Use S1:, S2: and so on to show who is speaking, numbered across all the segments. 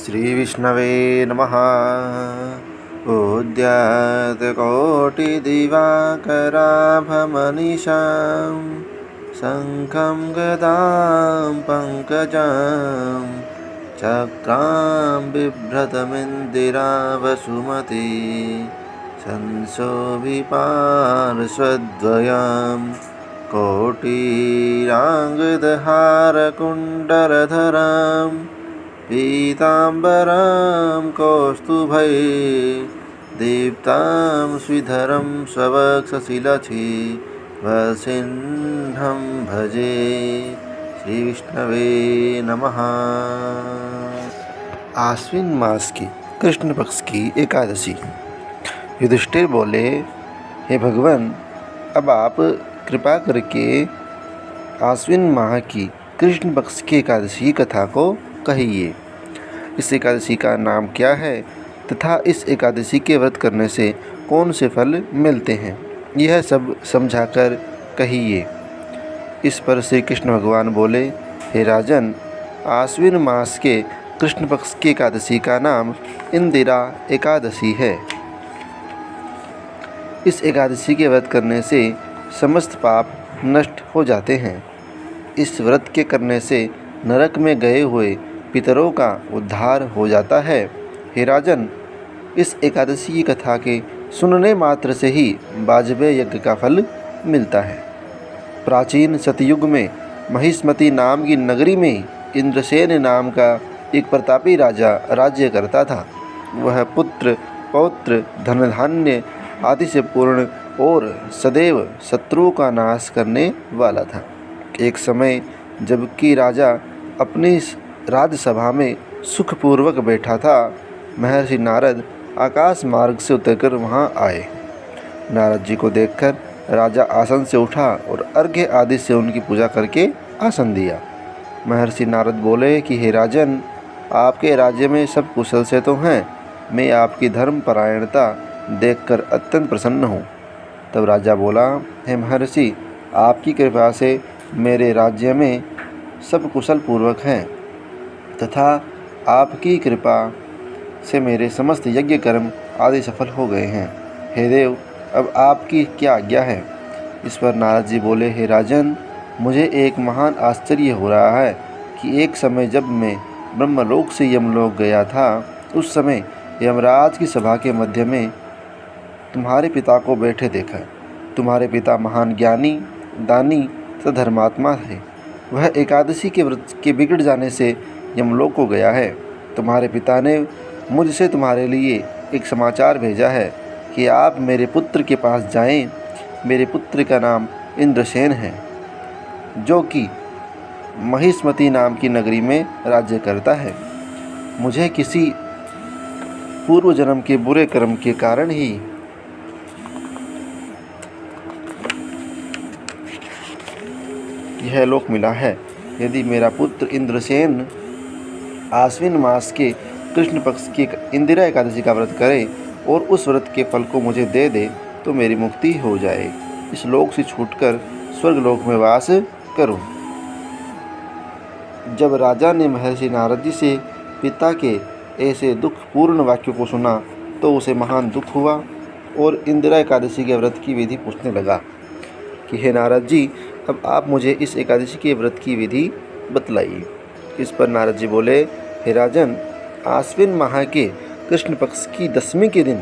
S1: श्रीविष्णवे नमः। उद्यातकोटिदिवाकराभमनिशां शङ्खं गदां पङ्कजां चक्रां बिभ्रतमिन्दिरा वसुमती संशोभिपार्श्वद्वयां कोटिराङ्गदहारकुण्डलधरां पीताम्बरां कौस्तुभै दीप्तां श्रीधरं स्ववक्षशिलछि वसिन्हं भजे। श्री विष्णवे नमः। आश्विन मास की कृष्ण पक्ष की एकादशी। युधिष्ठिर बोले, हे भगवान, अब आप कृपा करके आश्विन माह की कृष्ण पक्ष की एकादशी कथा को कहिए। इस एकादशी का नाम क्या है तथा इस एकादशी के व्रत करने से कौन से फल मिलते हैं, यह सब समझाकर कहिए। इस पर श्री कृष्ण भगवान बोले, हे राजन, आश्विन मास के कृष्ण पक्ष की एकादशी का नाम इंदिरा एकादशी है। इस एकादशी के व्रत करने से समस्त पाप नष्ट हो जाते हैं। इस व्रत के करने से नरक में गए हुए पितरों का उद्धार हो जाता है। हे राजन, इस एकादशी की कथा के सुनने मात्र से ही वाजपेय यज्ञ का फल मिलता है। प्राचीन सतयुग में महिष्मती नाम की नगरी में इंद्रसेन नाम का एक प्रतापी राजा राज्य करता था। वह पुत्र पौत्र धन धान्य आदि से पूर्ण और सदैव शत्रुओं का नाश करने वाला था। एक समय जबकि राजा अपनी राजसभा में सुखपूर्वक बैठा था, महर्षि नारद आकाश मार्ग से उतरकर वहां आए। नारद जी को देखकर राजा आसन से उठा और अर्घ्य आदि से उनकी पूजा करके आसन दिया। महर्षि नारद बोले कि हे राजन, आपके राज्य में सब कुशल से तो हैं। मैं आपकी धर्मपरायणता देखकर अत्यंत प्रसन्न हूँ। तब राजा बोला, हे महर्षि, आपकी कृपा से मेरे राज्य में सब कुशल पूर्वक हैं तथा आपकी कृपा से मेरे समस्त यज्ञ कर्म आदि सफल हो गए हैं। हे देव, अब आपकी क्या आज्ञा है। इस पर नारद जी बोले, हे राजन, मुझे एक महान आश्चर्य हो रहा है कि एक समय जब मैं ब्रह्मलोक से यमलोक गया था, उस समय यमराज की सभा के मध्य में तुम्हारे पिता को बैठे देखा। तुम्हारे पिता महान ज्ञानी, दानी तथा धर्मात्मा थे। वह एकादशी के व्रत के बिगड़ जाने से यमलोक को गया है। तुम्हारे पिता ने मुझसे तुम्हारे लिए एक समाचार भेजा है कि आप मेरे पुत्र के पास जाएं। मेरे पुत्र का नाम इंद्रसेन है, जो कि महिष्मती नाम की नगरी में राज्य करता है। मुझे किसी पूर्व जन्म के बुरे कर्म के कारण ही यह लोक मिला है। यदि मेरा पुत्र इंद्रसेन आश्विन मास के कृष्ण पक्ष की इंदिरा एकादशी का व्रत करे और उस व्रत के फल को मुझे दे दे तो मेरी मुक्ति हो जाए। इस लोक से छूटकर स्वर्गलोक में वास करूं। जब राजा ने महर्षि नारद जी से पिता के ऐसे दुखपूर्ण वाक्यों को सुना तो उसे महान दुख हुआ और इंदिरा एकादशी के व्रत की विधि पूछने लगा कि हे नारद जी, अब आप मुझे इस एकादशी के व्रत की विधि बतलाइए। इस पर नारद जी बोले, हे राजन, आश्विन माह के कृष्ण पक्ष की दशमी के दिन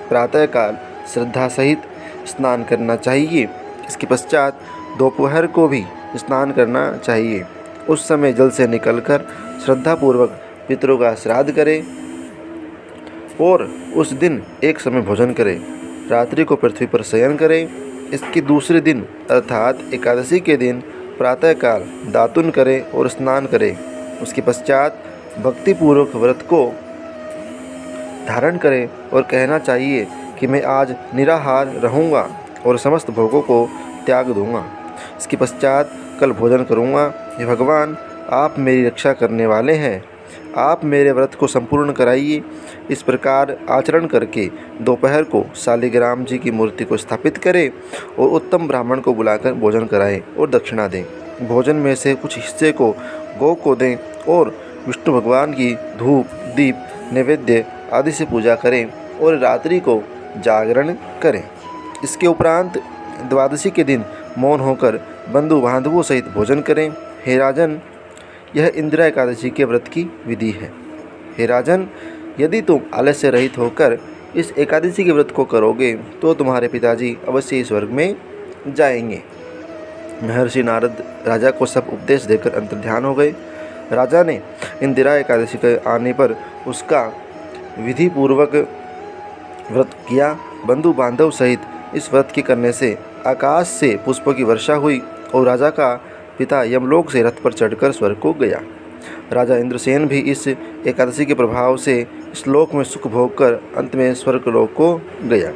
S1: प्रातःकाल श्रद्धा सहित स्नान करना चाहिए। इसके पश्चात दोपहर को भी स्नान करना चाहिए। उस समय जल से निकलकर श्रद्धापूर्वक पितरों का श्राद्ध करें और उस दिन एक समय भोजन करें। रात्रि को पृथ्वी पर शयन करें। इसके दूसरे दिन अर्थात एकादशी के दिन प्रातःकाल दातुन करें और स्नान करें। उसके पश्चात भक्तिपूर्वक व्रत को धारण करें और कहना चाहिए कि मैं आज निराहार रहूँगा और समस्त भोगों को त्याग दूँगा। इसके पश्चात कल भोजन करूँगा। हे भगवान, आप मेरी रक्षा करने वाले हैं। आप मेरे व्रत को संपूर्ण कराइए। इस प्रकार आचरण करके दोपहर को शालिग्राम जी की मूर्ति को स्थापित करें और उत्तम ब्राह्मण को बुलाकर भोजन कराएं और दक्षिणा दें। भोजन में से कुछ हिस्से को गौ को दें और विष्णु भगवान की धूप दीप नैवेद्य आदि से पूजा करें और रात्रि को जागरण करें। इसके उपरांत द्वादशी के दिन मौन होकर बंधु बांधवों सहित भोजन करें। हे राजन, यह इंदिरा एकादशी के व्रत की विधि है। हे राजन, यदि तुम आलस्य रहित होकर इस एकादशी के व्रत को करोगे तो तुम्हारे पिताजी अवश्य ही स्वर्ग में जाएंगे। महर्षि नारद राजा को सब उपदेश देकर अंतर्ध्यान हो गए। राजा ने इंदिरा एकादशी के आने पर उसका विधि पूर्वक व्रत किया। बंधु बांधव सहित इस व्रत के करने से आकाश से पुष्पों की वर्षा हुई और राजा का पिता यमलोक से रथ पर चढ़कर स्वर्ग को गया। राजा इंद्रसेन भी इस एकादशी के प्रभाव से श्लोक में सुख भोग कर अंत में स्वर्गलोक को गया।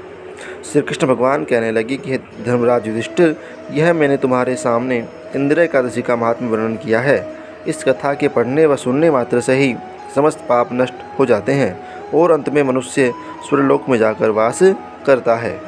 S1: श्री कृष्ण भगवान कहने लगे कि हे धर्मराज युधिष्ठिर, यह मैंने तुम्हारे सामने इंदिरा एकादशी का महात्म्य वर्णन किया है। इस कथा के पढ़ने व सुनने मात्र से ही समस्त पाप नष्ट हो जाते हैं और अंत में मनुष्य स्वर्गलोक में जाकर वास करता है।